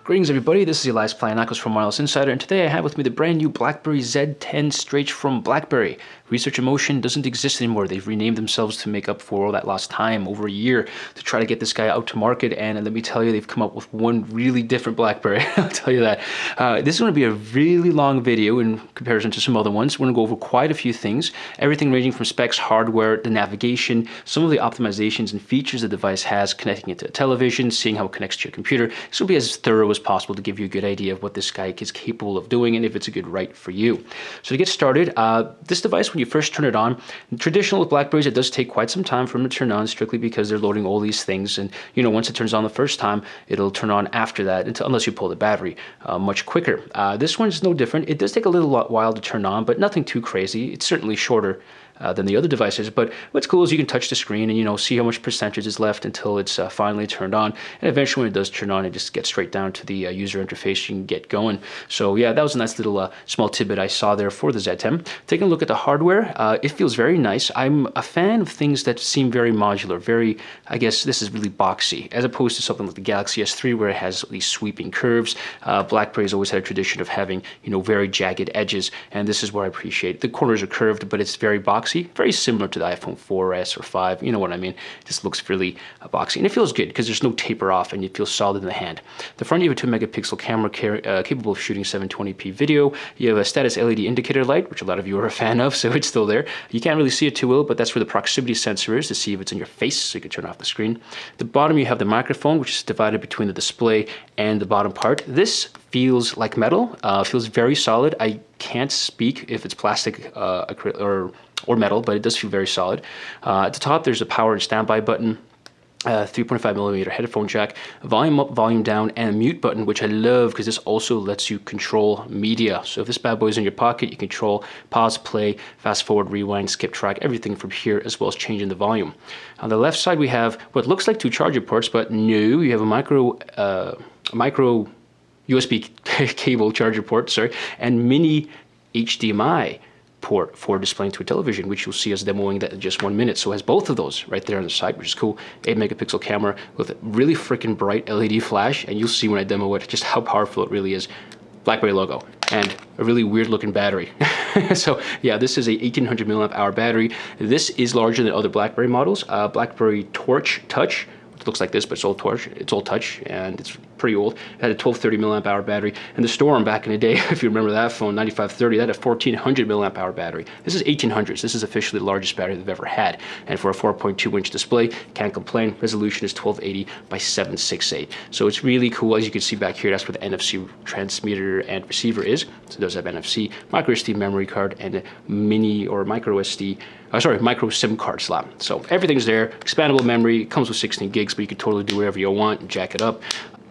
Greetings everybody, this is Elias Plyanakos from Wireless Insider, and today I have with me the brand new BlackBerry Z10 straight from BlackBerry. Research in Motion doesn't exist anymore. They've renamed themselves to make up for all that lost time, over a year, to try to get this guy out to market, and let me tell you, they've come up with one really different BlackBerry, I'll tell you that. This is going to be a really long video in comparison to some other ones. We're going to go over quite a few things, everything ranging from specs, hardware, the navigation, some of the optimizations and features the device has, connecting it to a television, seeing how it connects to your computer. This will be as thorough as possible to give you a good idea of what this guy is capable of doing and if it's a good right for you. So to get started, this device, when you first turn it on, traditional with BlackBerrys, it does take quite some time for them to turn on, strictly because they're loading all these things, and you know, once it turns on the first time, it'll turn on after that, unless you pull the battery much quicker. This one's no different. It does take a little while to turn on, but nothing too crazy. It's certainly shorter than the other devices, but what's cool is you can touch the screen and, you know, see how much percentage is left until it's finally turned on, and eventually when it does turn on, it just gets straight down to the user interface. You can get going. So yeah, that was a nice little small tidbit I saw there for the Z10. Taking a look at the hardware, it feels very nice. I'm a fan of things that seem very modular, very, I guess this is really boxy, as opposed to something like the Galaxy S3 where it has these sweeping curves. BlackBerry's always had a tradition of having, you know, very jagged edges, and this is what I appreciate. The corners are curved, but it's very boxy. Very similar to the iPhone 4S or 5, you know what I mean. This looks really boxy, and it feels good because there's no taper off and it feels solid in the hand. The front, you have a 2-megapixel camera capable of shooting 720p video. You have a status LED indicator light, which a lot of you are a fan of, so it's still there. You can't really see it too well, but that's where the proximity sensor is to see if it's in your face, so you can turn off the screen. At the bottom, you have the microphone, which is divided between the display and the bottom part. This feels like metal, feels very solid. I can't speak if it's plastic or metal, but it does feel very solid. At the top, there's a power and standby button, 3.5mm headphone jack, volume up, volume down, and a mute button, which I love because this also lets you control media. So if this bad boy is in your pocket, you control pause, play, fast forward, rewind, skip track, everything from here, as well as changing the volume. On the left side, we have what looks like 2 charger ports, but no, you have a micro USB cable charger port, and mini HDMI port for displaying to a television, which you'll see us demoing that in just 1 minute. So it has both of those right there on the side, which is cool. 8-megapixel camera with a really freaking bright LED flash, and you'll see when I demo it just how powerful it really is. BlackBerry logo and a really weird looking battery. So yeah, this is a 1800 milliamp hour battery. This is larger than other BlackBerry models. BlackBerry Torch Touch, it looks like this, but it's all touch, and it's pretty old. It had a 1230 milliamp hour battery, and the Storm back in the day, if you remember that phone, 9530, that had a 1400 milliamp hour battery. This is 1800s. This is officially the largest battery they've ever had, and for a 4.2-inch display, can't complain. Resolution is 1280 by 768, so it's really cool. As you can see back here, that's where the NFC transmitter and receiver is. So it does have NFC, micro SD memory card, and a mini or micro SIM card slot. So everything's there. Expandable memory. It comes with 16 gigs, but you can totally do whatever you want and jack it up.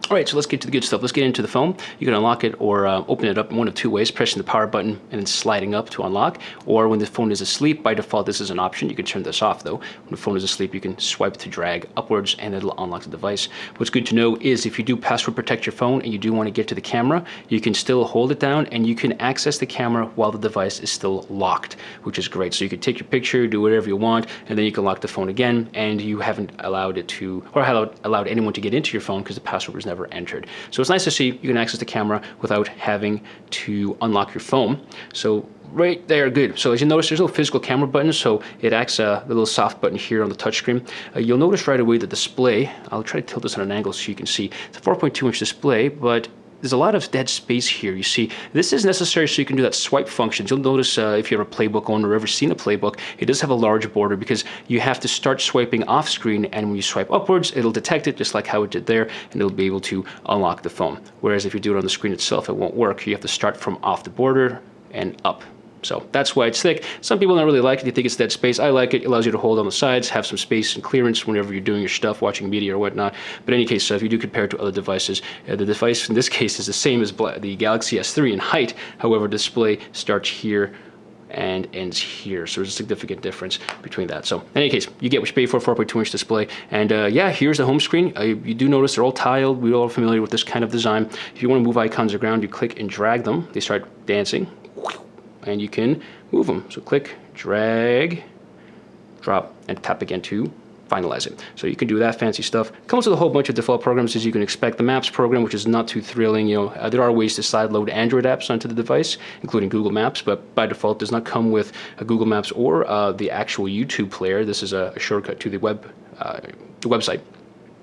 All right, so let's get to the good stuff. Let's get into the phone. You can unlock it or open it up in one of 2 ways, pressing the power button and then sliding up to unlock. Or when the phone is asleep, by default, this is an option. You can turn this off, though. When the phone is asleep, you can swipe to drag upwards, and it'll unlock the device. What's good to know is if you do password protect your phone and you do want to get to the camera, you can still hold it down, and you can access the camera while the device is still locked, which is great. So you can take your picture, do whatever you want, and then you can lock the phone again, and you haven't allowed it to, or allowed anyone to get into your phone because the password was never entered. So it's nice to see you can access the camera without having to unlock your phone. So right there, good. So as you notice, there's no physical camera button, so it acts the little soft button here on the touchscreen. You'll notice right away that the display, I'll try to tilt this on an angle so you can see, it's a 4.2-inch display, but there's a lot of dead space here. You see, this is necessary so you can do that swipe function. You'll notice if you're a playbook owner or ever seen a playbook, it does have a large border because you have to start swiping off screen, and when you swipe upwards, it'll detect it just like how it did there, and it'll be able to unlock the phone. Whereas if you do it on the screen itself, it won't work. You have to start from off the border and up. So that's why it's thick. Some people don't really like it. They think it's dead space. I like it. It allows you to hold on the sides, have some space and clearance whenever you're doing your stuff, watching media or whatnot. But in any case, if you do compare it to other devices, the device in this case is the same as the Galaxy S3 in height. However, display starts here and ends here, so there's a significant difference between that. So in any case, you get what you pay for, 4.2-inch display. And yeah, here's the home screen. You do notice they're all tiled. We're all familiar with this kind of design. If you want to move icons around, you click and drag them. They start dancing, and you can move them. So click, drag, drop, and tap again to finalize it. So you can do that fancy stuff. It comes with a whole bunch of default programs as you can expect. The Maps program, which is not too thrilling. There are ways to sideload Android apps onto the device, including Google Maps, but by default does not come with a Google Maps or the actual YouTube player. This is a shortcut to the website.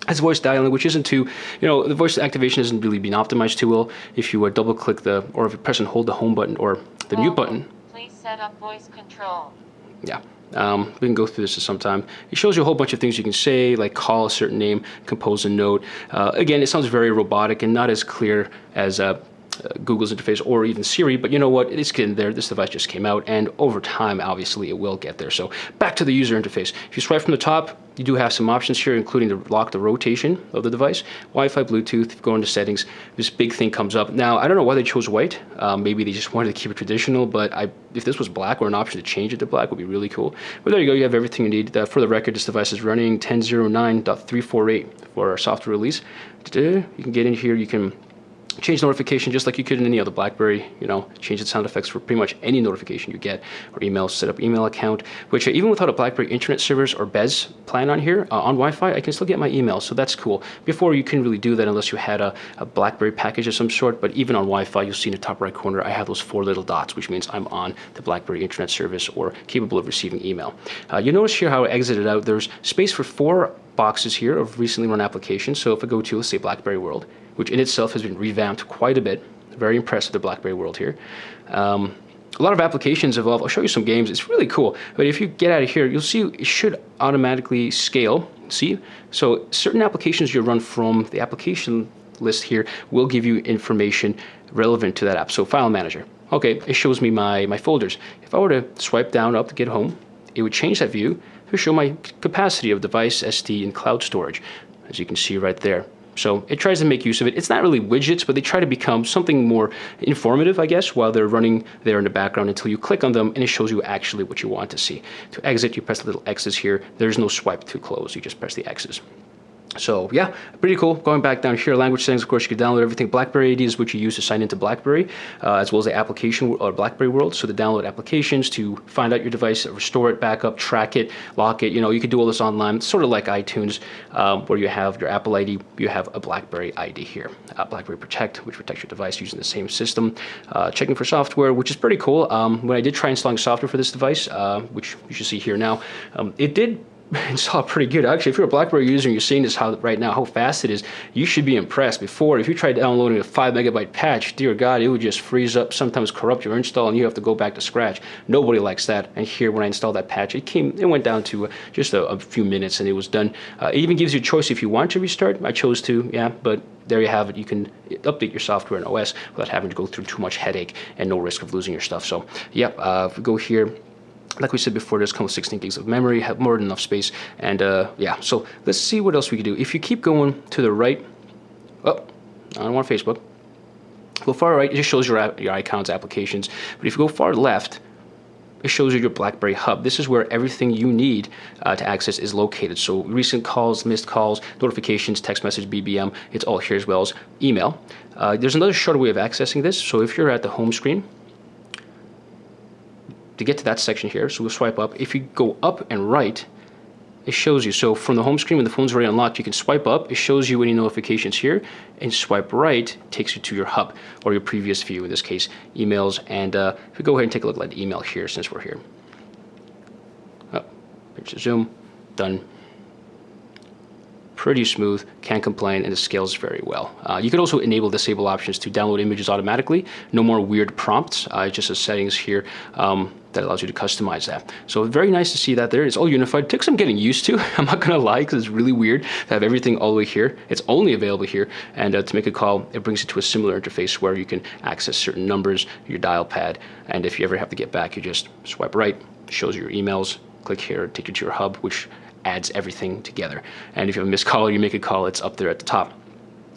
As voice dialing, which isn't too, the voice activation isn't really being optimized too well. If you double click or if you press and hold the home button or the mute button. Please set up voice control. Yeah. We can go through this at some time. It shows you a whole bunch of things you can say, like call a certain name, compose a note. Again, it sounds very robotic and not as clear as Google's interface or even Siri, but you know what? It's getting there. This device just came out, and over time, obviously, it will get there. So back to the user interface. If you swipe from the top, you do have some options here, including to lock the rotation of the device, Wi-Fi, Bluetooth. If you go into settings, this big thing comes up. Now, I don't know why they chose white. Maybe they just wanted to keep it traditional, but if this was black or an option to change it to black would be really cool. But there you go. You have everything you need. For the record, this device is running 10.09.348 for our software release. You can get in here. You can change notification just like you could in any other BlackBerry, change the sound effects for pretty much any notification you get, or emails, set up email account, which even without a BlackBerry internet service or BES plan on here, on Wi-Fi, I can still get my emails, so that's cool. Before, you couldn't really do that unless you had a BlackBerry package of some sort, but even on Wi-Fi, you'll see in the top right corner, I have those 4 little dots, which means I'm on the BlackBerry internet service or capable of receiving email. You notice here how I exited out. There's space for 4 boxes here of recently run applications, so if I go to, let's say, BlackBerry World, which in itself has been revamped quite a bit. Very impressed with the BlackBerry World here. A lot of applications evolve. I'll show you some games. It's really cool. But if you get out of here, you'll see it should automatically scale. See? So certain applications you run from the application list here will give you information relevant to that app. So File Manager. Okay, it shows me my folders. If I were to swipe down up to get home, it would change that view to show my capacity of device, SD, and cloud storage, as you can see right there. So it tries to make use of it. It's not really widgets, but they try to become something more informative, I guess, while they're running there in the background until you click on them and it shows you actually what you want to see. To exit, you press the little X's here. There's no swipe to close. You just press the X's. So yeah, pretty cool. Going back down here, language settings, of course, you can download everything. BlackBerry ID is what you use to sign into BlackBerry, as well as the application or BlackBerry World. So to download applications, to find out your device, restore it, back up, track it, lock it. You can do all this online. It's sort of like iTunes, where you have your Apple ID, you have a BlackBerry ID here. BlackBerry Protect, which protects your device using the same system. Checking for software, which is pretty cool. When I did try installing software for this device, which you should see here now, it did install pretty good. Actually, if you're a BlackBerry user and you're seeing this right now, how fast it is, you should be impressed. Before, if you tried downloading a 5 megabyte patch, dear God, it would just freeze up, sometimes corrupt your install, and you have to go back to scratch. Nobody likes that. And here, when I installed that patch, it went down to just a few minutes, and it was done. It even gives you a choice if you want to restart. I chose to, yeah, but there you have it. You can update your software and OS without having to go through too much headache and no risk of losing your stuff. So, yeah, if we go here, like we said before, this comes with 16 gigs of memory, have more than enough space, and yeah, so let's see what else we can do. If you keep going to the right, I don't want Facebook. Go far right, it just shows your icons, applications, but if you go far left, it shows you your BlackBerry Hub. This is where everything you need to access is located. So recent calls, missed calls, notifications, text message, BBM, it's all here, as well as email. There's another shorter way of accessing this. So if you're at the home screen, to get to that section here, so we'll swipe up. If you go up and right, it shows you. So from the home screen, when the phone's already unlocked, you can swipe up. It shows you any notifications here, and swipe right takes you to your hub or your previous view, in this case, emails. And if we go ahead and take a look at the email here, since we're here. There's the zoom, done. Pretty smooth, can't complain, and it scales very well. You can also enable disable options to download images automatically. No more weird prompts. It's just a settings here that allows you to customize that. So very nice to see that there. It's all unified. It took some getting used to. I'm not gonna lie, because it's really weird to have everything all the way here. It's only available here, and to make a call, it brings you to a similar interface where you can access certain numbers, your dial pad, and if you ever have to get back, you just swipe right, shows you your emails, click here, take you to your hub, which adds everything together. And if you have a missed call or you make a call, it's up there at the top.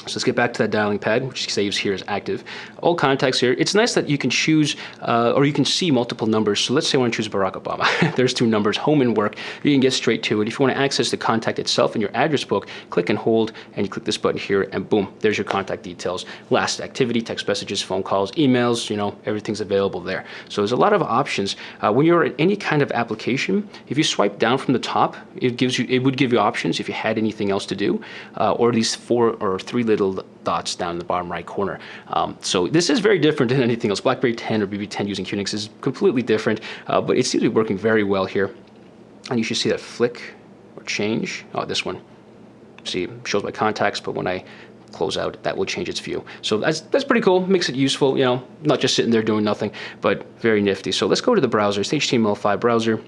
So let's get back to that dialing pad, which saves here as active. All contacts here. It's nice that you can choose or you can see multiple numbers. So let's say I want to choose Barack Obama. There's 2 numbers, home and work. You can get straight to it. If you want to access the contact itself in your address book, click and hold, and you click this button here, and boom, there's your contact details. Last activity, text messages, phone calls, emails, you know, everything's available there. So there's a lot of options. When you're in any kind of application, if you swipe down from the top, it would give you options if you had anything else to do, or these 4 or 3 little dots down in the bottom right corner. So this is very different than anything else. BlackBerry 10 or BB10 using QNX is completely different, but it seems to be working very well here. And you should see that flick or change. Oh, this one. See, it shows my contacts, but when I close out, that will change its view. So that's pretty cool. Makes it useful, you know, not just sitting there doing nothing, but very nifty. So let's go to the browser. It's the HTML5 browser.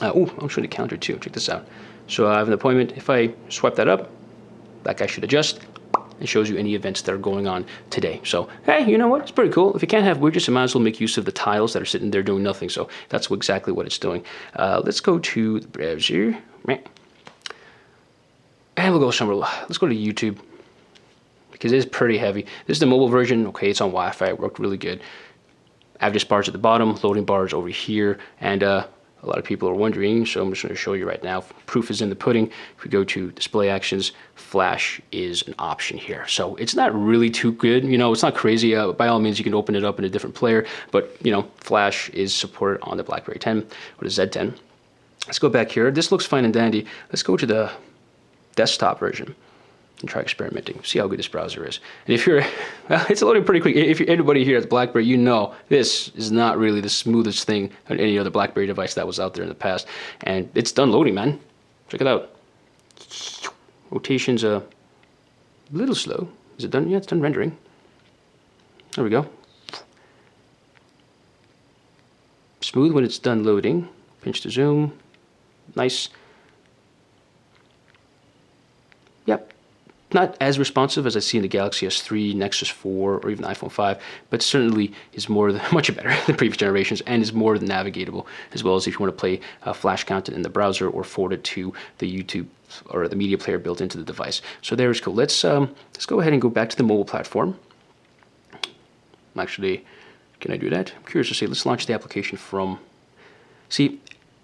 Oh, I'm showing the counter too. Check this out. So I have an appointment. If I swipe that up, that guy should adjust. It shows you any events that are going on today. So, hey, you know what? It's pretty cool. If you can't have widgets, you might as well make use of the tiles that are sitting there doing nothing. So that's exactly what it's doing. Let's go to the browser. And we'll go somewhere. Let's go to YouTube, because it is pretty heavy. This is the mobile version. Okay, it's on Wi-Fi. It worked really good. Address bars at the bottom, loading bars over here, and a lot of people are wondering, so I'm just going to show you right now. Proof is in the pudding. If we go to display actions, flash is an option here. So it's not really too good. You know, it's not crazy. By all means, you can open it up in a different player, but you know, flash is supported on the BlackBerry 10 or the Z10. Let's go back here. This looks fine and dandy. Let's go to the desktop version and try experimenting. See how good this browser is. And if you're, well, it's loading pretty quick. If you're anybody here at BlackBerry, you know this is not really the smoothest thing on any other BlackBerry device that was out there in the past. And it's done loading, man. Check it out. Rotation's a little slow. Is it done? Yeah, it's done rendering. There we go. Smooth when it's done loading. Pinch to zoom. Nice. Yep. Not as responsive as I see in the Galaxy S3, Nexus 4, or even iPhone 5, but certainly is much better than previous generations, and is more than navigatable, as well as if you want to play Flash content in the browser or forward it to the YouTube or the media player built into the device. So there's cool. Let's go ahead and go back to the mobile platform. Actually, can I do that? I'm curious to say, let's launch the application from. See,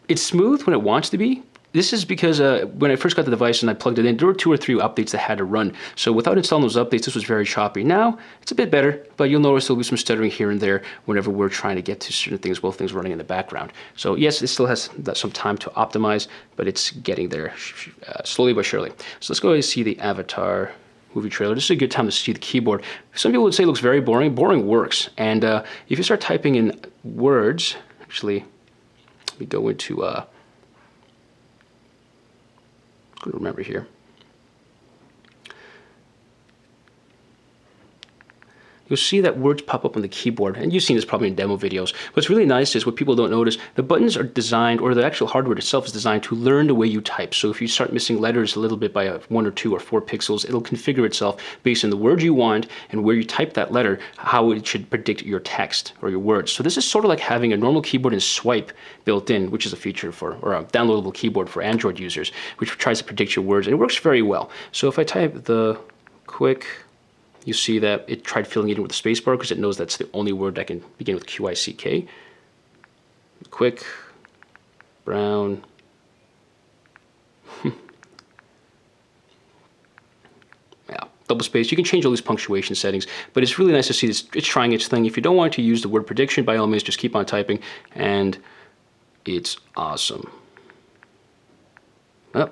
it's smooth when it wants to be. This is because when I first got the device and I plugged it in, there were 2 or 3 updates that had to run. So without installing those updates, this was very choppy. Now, it's a bit better, but you'll notice there'll be some stuttering here and there whenever we're trying to get to certain things while things running in the background. So yes, it still has some time to optimize, but it's getting there slowly but surely. So let's go ahead and see the Avatar movie trailer. This is a good time to see the keyboard. Some people would say it looks very boring. Boring works. And if you start typing in words, actually, we go into... Good to remember here. You'll see that words pop up on the keyboard, and you've seen this probably in demo videos. What's really nice is what people don't notice, the buttons are designed, or the actual hardware itself is designed to learn the way you type. So if you start missing letters a little bit by 1 or 2 or 4 pixels, it'll configure itself based on the word you want and where you type that letter, how it should predict your text or your words. So this is sort of like having a normal keyboard and swipe built in, which is a feature for, or a downloadable keyboard for Android users, which tries to predict your words, and it works very well. So if I type the quick, you see that it tried filling it in with a spacebar because it knows that's the only word that can begin with QICK. Quick, brown. Yeah, double space. You can change all these punctuation settings, but it's really nice to see this. It's trying its thing. If you don't want to use the word prediction, by all means, just keep on typing, and it's awesome. Oh.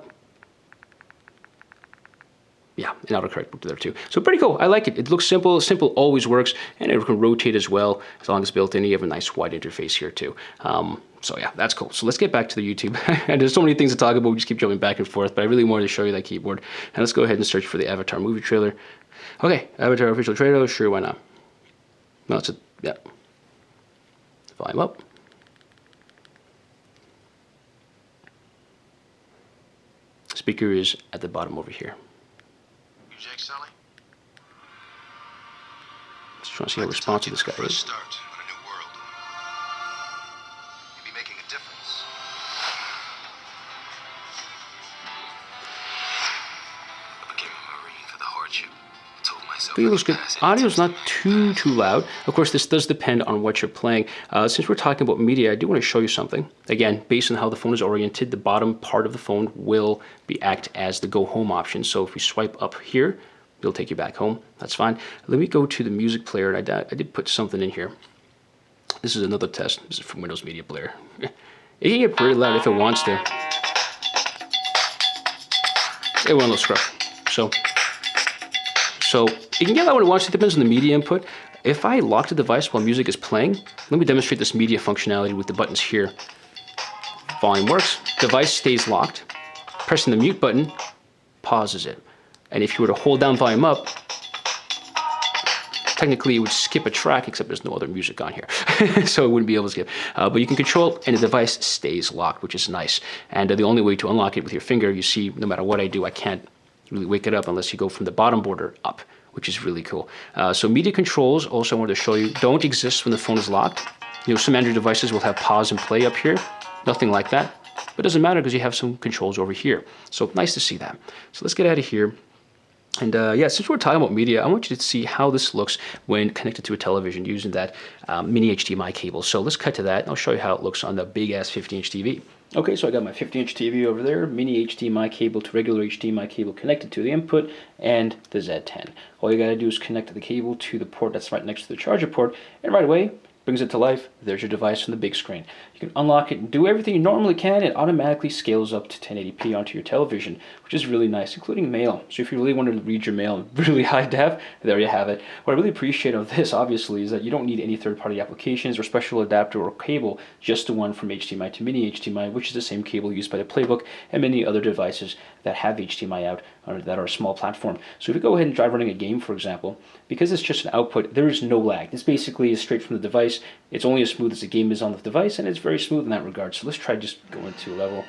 Yeah, and autocorrect worked there too. So pretty cool. I like it. It looks simple. Simple always works, and it can rotate as well as long as it's built in. You have a nice wide interface here too. So yeah, that's cool. So let's get back to the YouTube. And there's so many things to talk about. We just keep jumping back and forth, but I really wanted to show you that keyboard. And let's go ahead and search for the Avatar movie trailer. Okay, Avatar official trailer. Sure, why not? No, it's a yeah. Volume up. Speaker is at the bottom over here. Jake Sully? Just trying to see how responsive this guy is. Start on a new world. You'd be making a difference. I became a Marine for the hardship. clearly looks good. Audio is not too loud. Of course, this does depend on what you're playing. Since we're talking about media, I do want to show you something. Again, based on how the phone is oriented, the bottom part of the phone will act as the go home option. So if we swipe up here, it'll take you back home. That's fine. Let me go to the music player. I did put something in here. This is another test. This is from Windows Media Player. It can get pretty loud if it wants to. It went a little scruff. So it can get loud when it wants to. It depends on the media input. If I lock the device while music is playing, let me demonstrate this media functionality with the buttons here. Volume works. Device stays locked. Pressing the mute button pauses it. And if you were to hold down volume up, technically it would skip a track, except there's no other music on here. So it wouldn't be able to skip. But you can control it, and the device stays locked, which is nice. And the only way to unlock it with your finger, you see, no matter what I do, I can't really wake it up unless you go from the bottom border up, which is really cool. So media controls, also I wanted to show you, don't exist when the phone is locked. You know, some Android devices will have pause and play up here. Nothing like that. But it doesn't matter because you have some controls over here. So nice to see that. So let's get out of here. And yeah, since we're talking about media, I want you to see how this looks when connected to a television using that mini HDMI cable. So let's cut to that, and I'll show you how it looks on the big-ass 50-inch TV. Okay, so I got my 50-inch TV over there, mini HDMI cable to regular HDMI cable connected to the input, and the Z10. All you gotta do is connect the cable to the port that's right next to the charger port, and right away, brings it to life. There's your device on the big screen. You can unlock it and do everything you normally can. It automatically scales up to 1080p onto your television, which is really nice, including mail. So if you really want to read your mail in really high def, there you have it. What I really appreciate of this, obviously, is that you don't need any third-party applications or special adapter or cable, just the one from HDMI to mini HDMI, which is the same cable used by the Playbook and many other devices that have HDMI out or that are a small platform. So if you go ahead and try running a game, for example, because it's just an output, there is no lag. This basically is straight from the device. It's only as smooth as the game is on the device, and it's very smooth in that regard. So let's try just going to a level.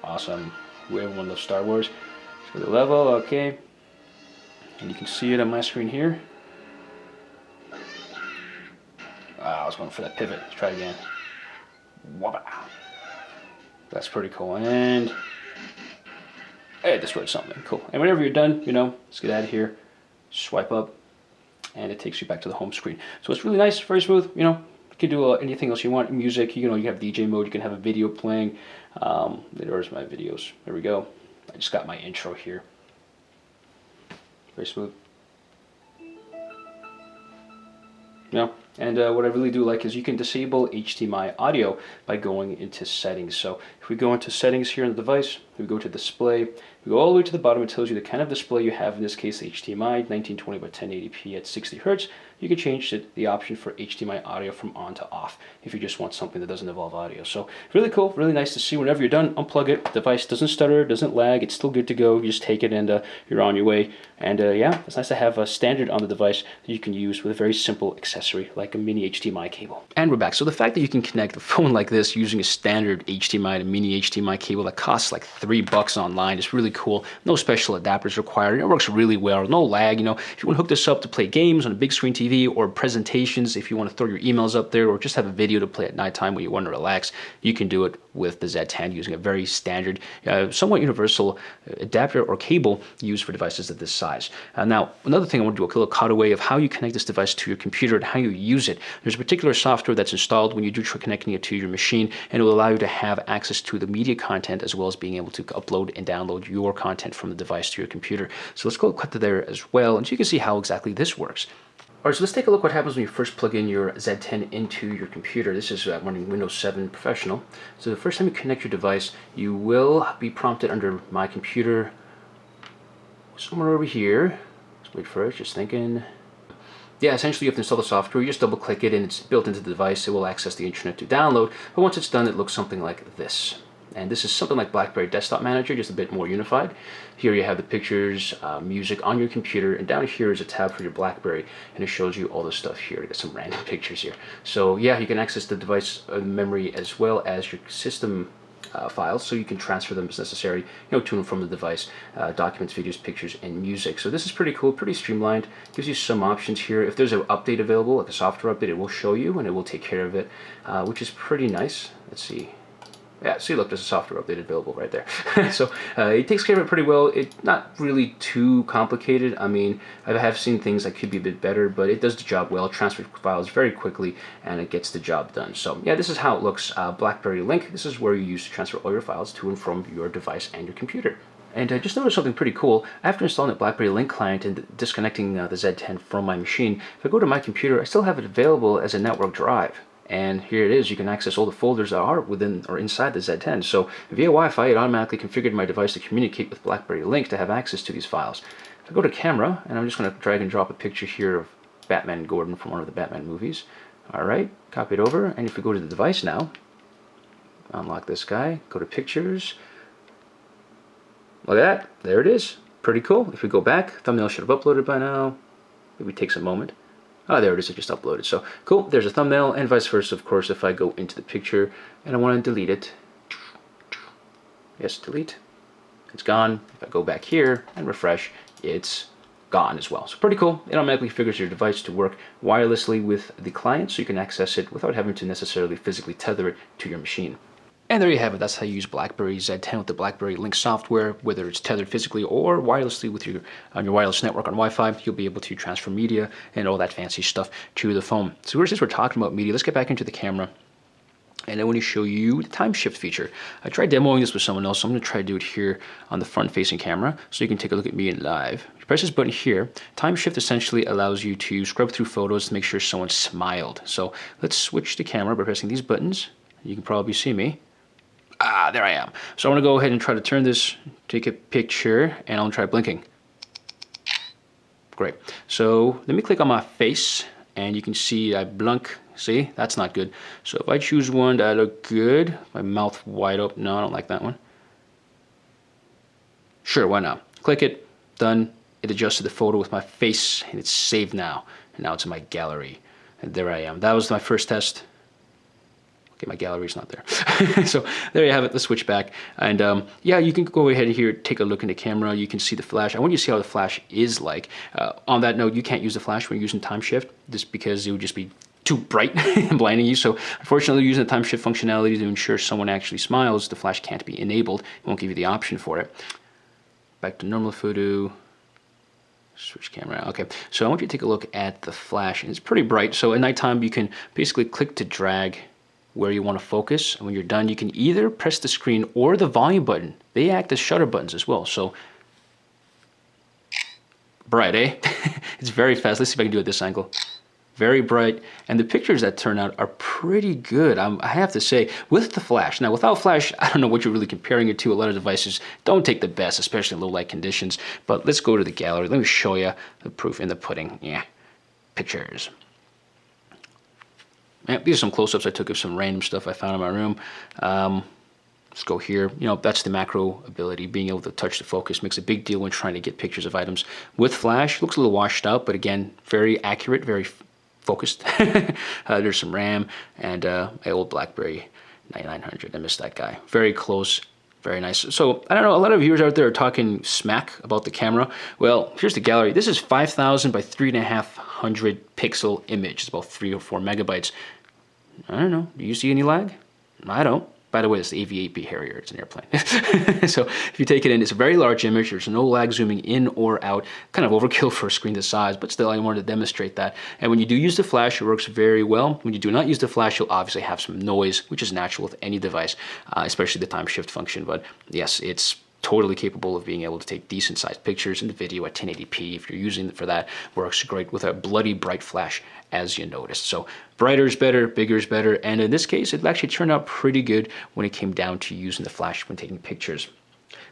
Awesome. Everyone loves Star Wars. So the level, okay. And you can see it on my screen here. I was going for that pivot. Let's try again. Wabba. That's pretty cool. And hey, it destroyed something. Cool. And whenever you're done, you know, let's get out of here. Swipe up, and it takes you back to the home screen. So it's really nice, very smooth. You know, you can do anything else you want. Music, you know, you have DJ mode. You can have a video playing. There's my videos. There we go. I just got my intro here. Very smooth. You know, and what I really do like is you can disable HDMI audio by going into settings. So if we go into settings here on the device, we go to display, we go all the way to the bottom, it tells you the kind of display you have, in this case HDMI 1920 by 1080p at 60 Hertz. You can change the option for HDMI audio from on to off if you just want something that doesn't involve audio. So really cool, really nice to see. Whenever you're done, unplug it. The device doesn't stutter, doesn't lag, it's still good to go. You just take it and you're on your way. And yeah, it's nice to have a standard on the device that you can use with a very simple accessory like a mini HDMI cable. And we're back. So the fact that you can connect a phone like this using a standard HDMI to mini HDMI cable that costs like $3 online is really cool. No special adapters required. It works really well. No lag. You know, if you want to hook this up to play games on a big screen TV or presentations, if you want to throw your emails up there or just have a video to play at nighttime when you want to relax, you can do it with the Z10 using a very standard, somewhat universal adapter or cable used for devices of this size. Now, another thing I want to do a little cutaway of how you connect this device to your computer and how you use it. There's a particular software that's installed when you do try connecting it to your machine, and it will allow you to have access to the media content as well as being able to upload and download your content from the device to your computer. So let's go cut to there as well, and so you can see how exactly this works. Alright, so let's take a look what happens when you first plug in your Z10 into your computer. This is running Windows 7 Professional. So the first time you connect your device, you will be prompted under My Computer, somewhere over here. Let's wait for it, just thinking. Yeah, essentially you have to install the software. You just double click it and it's built into the device. It will access the internet to download. But once it's done, it looks something like this. And this is something like BlackBerry Desktop Manager, just a bit more unified. Here you have the pictures, music on your computer, and down here is a tab for your BlackBerry, and it shows you all this stuff here. You got some random pictures here. So yeah, you can access the device memory as well as your system files, so you can transfer them as necessary, you know, to and from the device, documents, videos, pictures, and music. So this is pretty cool, pretty streamlined. Gives you some options here. If there's an update available, like a software update, it will show you and it will take care of it, which is pretty nice. Let's see. Yeah, see, look, there's a software update available right there. So it takes care of it pretty well. It's not really too complicated. I mean, I have seen things that could be a bit better, but it does the job well. Transfers files very quickly, and it gets the job done. So yeah, this is how it looks. BlackBerry Link. This is where you use to transfer all your files to and from your device and your computer. And I just noticed something pretty cool. After installing the BlackBerry Link client and disconnecting the Z10 from my machine, if I go to my computer, I still have it available as a network drive. And here it is. You can access all the folders that are within or inside the Z10. So via Wi-Fi, it automatically configured my device to communicate with BlackBerry Link to have access to these files. If I go to camera, and I'm just going to drag and drop a picture here of Batman and Gordon from one of the Batman movies. All right, copy it over. And if we go to the device now, unlock this guy, go to pictures. Look at that. There it is. Pretty cool. If we go back, thumbnail should have uploaded by now. Maybe it takes a moment. Oh, there it is, it just uploaded. So cool, there's a thumbnail, and vice versa, of course, if I go into the picture and I want to delete it. Yes, delete. It's gone. If I go back here and refresh, it's gone as well. So pretty cool. It automatically figures your device to work wirelessly with the client, so you can access it without having to necessarily physically tether it to your machine. And there you have it. That's how you use BlackBerry Z10 with the BlackBerry Link software, whether it's tethered physically or wirelessly with your on your wireless network on Wi-Fi. You'll be able to transfer media and all that fancy stuff to the phone. So since we're talking about media, let's get back into the camera. And I want to show you the TimeShift feature. I tried demoing this with someone else, so I'm going to try to do it here on the front-facing camera so you can take a look at me in live. If you press this button here, TimeShift essentially allows you to scrub through photos to make sure someone smiled. So let's switch the camera by pressing these buttons. You can probably see me. Ah, there I am. So I want to go ahead and try to turn this, take a picture, and I'll try blinking. Great. So let me click on my face, and you can see I blink. See, that's not good. So if I choose one that look good, my mouth wide open. No, I don't like that one. Sure, why not? Click it, done. It adjusted the photo with my face, and it's saved now. And now it's in my gallery. And there I am. That was my first test. Okay, my gallery's not there. So there you have it. Let's switch back. And yeah, you can go ahead here, take a look in the camera. You can see the flash. I want you to see how the flash is like. On that note, you can't use the flash when you're using TimeShift, just because it would just be too bright and blinding you. So unfortunately, using the TimeShift functionality to ensure someone actually smiles, the flash can't be enabled. It won't give you the option for it. Back to normal photo. Switch camera. Okay, so I want you to take a look at the flash, and it's pretty bright. So at nighttime, you can basically click to drag where you want to focus, and when you're done, you can either press the screen or the volume button. They act as shutter buttons as well. So bright, eh? It's very fast. Let's see if I can do it at this angle. Very bright, and the pictures that turn out are pretty good. I have to say, with the flash. Now, without flash, I don't know what you're really comparing it to. A lot of devices don't take the best, especially in low light conditions. But let's go to the gallery. Let me show you the proof in the pudding. Yeah, pictures. Yeah, these are some close-ups I took of some random stuff I found in my room. Let's go here. You know, that's the macro ability. Being able to touch the focus makes a big deal when trying to get pictures of items. With flash, looks a little washed out, but again, very accurate, very focused. There's some RAM and my old BlackBerry 9900. I missed that guy. Very close. Very nice. So, I don't know, a lot of viewers out there are talking smack about the camera. Well, here's the gallery. This is 5,000 by 3,500 pixel image. It's about 3 or 4 megabytes. I don't know. Do you see any lag? I don't. By the way, it's the AV-8B Harrier. It's an airplane. So if you take it in, it's a very large image. There's no lag zooming in or out. Kind of overkill for a screen this size, but still I wanted to demonstrate that. And when you do use the flash, it works very well. When you do not use the flash, you'll obviously have some noise, which is natural with any device, especially the time shift function. But yes, it's totally capable of being able to take decent sized pictures and video at 1080p. If you're using it for that, works great with a bloody bright flash, as you noticed. So brighter is better, bigger is better, and in this case it actually turned out pretty good when it came down to using the flash when taking pictures.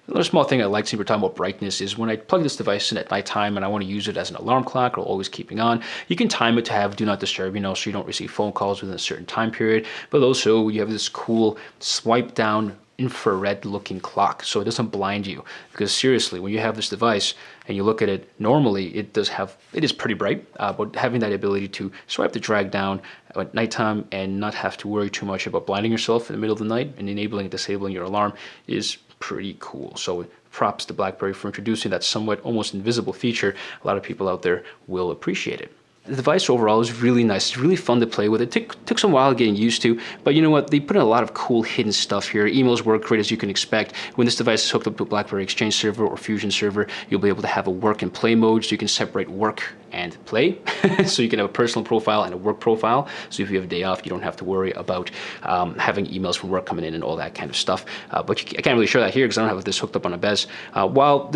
Another small thing I like, since we're talking about brightness, is when I plug this device in at nighttime and I want to use it as an alarm clock or always keeping on, you can time it to have do not disturb, you know, so you don't receive phone calls within a certain time period, but also you have this cool swipe down infrared looking clock, so it doesn't blind you. Because seriously, when you have this device and you look at it, normally it is pretty bright, but having that ability to swipe the drag down at nighttime and not have to worry too much about blinding yourself in the middle of the night and enabling and disabling your alarm is pretty cool. So props to BlackBerry for introducing that somewhat almost invisible feature. A lot of people out there will appreciate it. the device overall is really nice. It's really fun to play with. It took some while getting used to, but you know what? They put in a lot of cool hidden stuff here. Emails work great as you can expect. When this device is hooked up to a BlackBerry Exchange server or Fusion server, you'll be able to have a work and play mode, so you can separate work and play. So you can have a personal profile and a work profile. So if you have a day off, you don't have to worry about having emails from work coming in and all that kind of stuff. But I can't really show that here because I don't have this hooked up on a Bez. While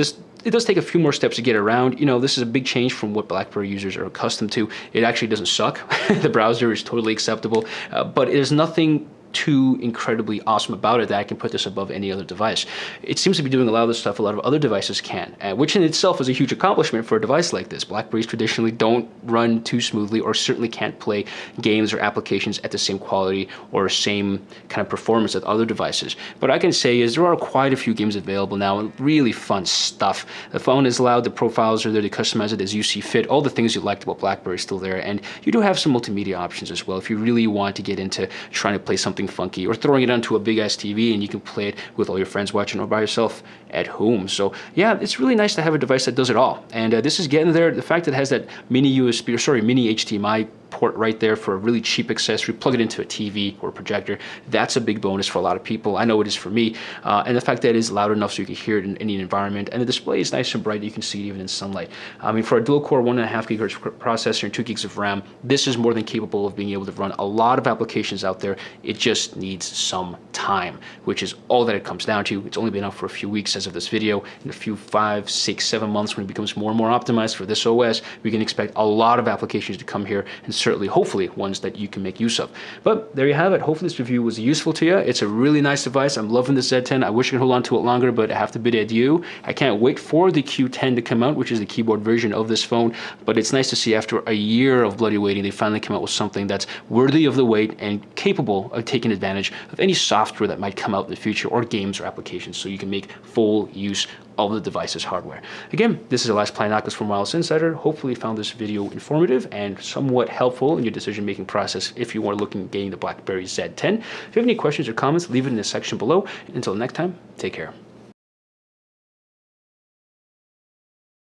it does take a few more steps to get around. You know, this is a big change from what BlackBerry users are accustomed to. It actually doesn't suck. The browser is totally acceptable, but there's nothing too incredibly awesome about it that I can put this above any other device. It seems to be doing a lot of the stuff a lot of other devices can, which in itself is a huge accomplishment for a device like this. BlackBerries traditionally don't run too smoothly, or certainly can't play games or applications at the same quality or same kind of performance as other devices. But I can say is there are quite a few games available now and really fun stuff. The phone is loud, the profiles are there to customize it as you see fit. All the things you liked about BlackBerry is still there, and you do have some multimedia options as well if you really want to get into trying to play something funky or throwing it onto a big ass TV and you can play it with all your friends watching or by yourself at home. So yeah, it's really nice to have a device that does it all. And this is getting there. The fact that it has that mini HDMI port right there for a really cheap accessory, plug it into a TV or a projector, that's a big bonus for a lot of people. I know it is for me. And the fact that it is loud enough so you can hear it in any environment, and the display is nice and bright, you can see it even in sunlight. I mean, for a dual core 1.5 gigahertz processor and 2 gigs of RAM, this is more than capable of being able to run a lot of applications out there. It just needs some time, which is all that it comes down to. It's only been out for a few weeks as of this video. In a few 5, 6, 7 months, when it becomes more and more optimized for this OS, we can expect a lot of applications to come here, and certainly, hopefully, ones that you can make use of. But there you have it. Hopefully this review was useful to you. It's a really nice device. I'm loving the Z10. I wish I could hold on to it longer, but I have to bid adieu. I can't wait for the Q10 to come out, which is the keyboard version of this phone. But it's nice to see after a year of bloody waiting, they finally come out with something that's worthy of the wait and capable of taking advantage of any software that might come out in the future, or games or applications, so you can make full use of the device's hardware. Again, this is Elias Planiakos from Wireless Insider. Hopefully you found this video informative and somewhat helpful in your decision-making process if you are looking at getting the BlackBerry Z10. If you have any questions or comments, leave it in the section below. Until next time, take care.